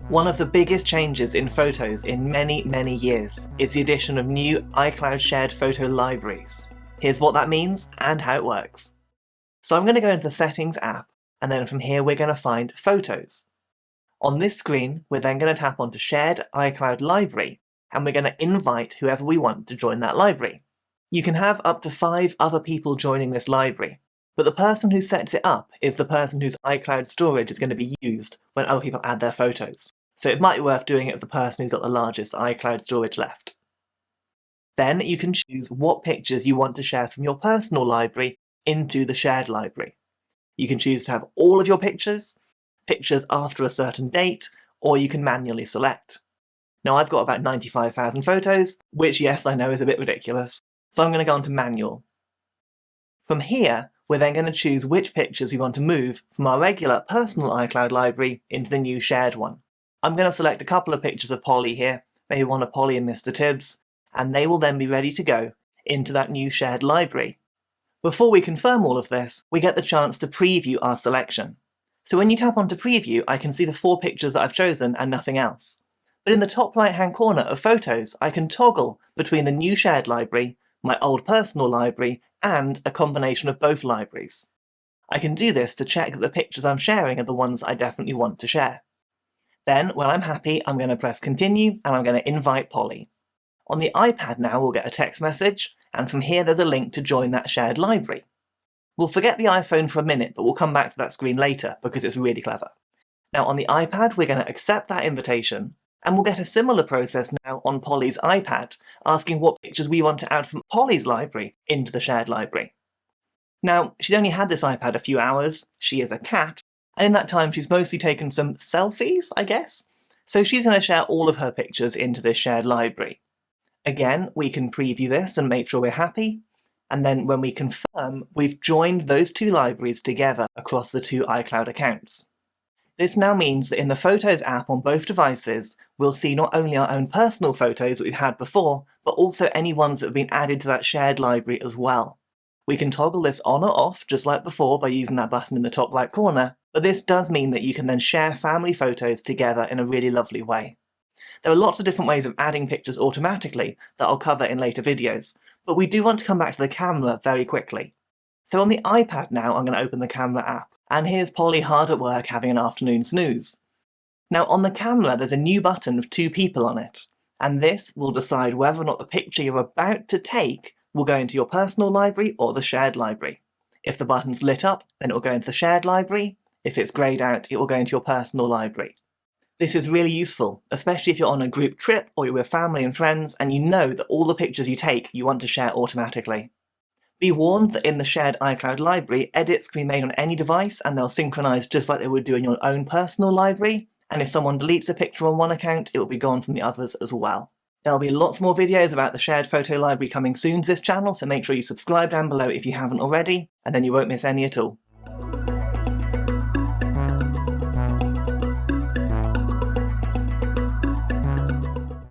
One of the biggest changes in photos in many years is the addition of new iCloud shared photo libraries. Here's what that means and how it works. So I'm going to go into the Settings app, and then from here we're going to find Photos. On this screen, we're then going to tap onto Shared iCloud Library, and we're going to invite whoever we want to join that library. You can have up to 5 other people joining this library, but the person who sets it up is the person whose iCloud storage is going to be used when other people add their photos. So it might be worth doing it with the person who's got the largest iCloud storage left. Then you can choose what pictures you want to share from your personal library into the shared library. You can choose to have all of your pictures after a certain date, or you can manually select. Now I've got about 95,000 photos, which yes, I know is a bit ridiculous, so I'm going to go on to manual. From here, we're then going to choose which pictures we want to move from our regular personal iCloud library into the new shared one. I'm going to select a couple of pictures of Polly here, maybe one of Polly and Mr. Tibbs, and they will then be ready to go into that new shared library. Before we confirm all of this, we get the chance to preview our selection. So when you tap onto preview, I can see the 4 pictures that I've chosen and nothing else. But in the top right hand corner of photos, I can toggle between the new shared library, my old personal library, and a combination of both libraries. I can do this to check that the pictures I'm sharing are the ones I definitely want to share. Then, when I'm happy, I'm going to press continue and I'm going to invite Polly. On the iPad now we'll get a text message, and from here there's a link to join that shared library. We'll forget the iPhone for a minute, but we'll come back to that screen later because it's really clever. Now on the iPad we're going to accept that invitation, and we'll get a similar process now on Polly's iPad, asking what pictures we want to add from Polly's library into the shared library. Now, she's only had this iPad a few hours, she is a cat, and in that time she's mostly taken some selfies, I guess? So she's going to share all of her pictures into this shared library. Again, we can preview this and make sure we're happy, and then when we confirm, we've joined those 2 libraries together across the 2 iCloud accounts. This now means that in the Photos app on both devices, we'll see not only our own personal photos that we've had before, but also any ones that have been added to that shared library as well. We can toggle this on or off, just like before, by using that button in the top right corner, but this does mean that you can then share family photos together in a really lovely way. There are lots of different ways of adding pictures automatically that I'll cover in later videos, but we do want to come back to the camera very quickly. So on the iPad now, I'm going to open the camera app, and here's Polly hard at work having an afternoon snooze. Now on the camera there's a new button with 2 people on it, and this will decide whether or not the picture you're about to take will go into your personal library or the shared library. If the button's lit up, then it will go into the shared library. If it's greyed out, it will go into your personal library. This is really useful, especially if you're on a group trip or you're with family and friends and you know that all the pictures you take you want to share automatically. Be warned that in the shared iCloud library, edits can be made on any device and they'll synchronise just like they would do in your own personal library, and if someone deletes a picture on one account, it will be gone from the others as well. There'll be lots more videos about the shared photo library coming soon to this channel, so make sure you subscribe down below if you haven't already, and then you won't miss any at all.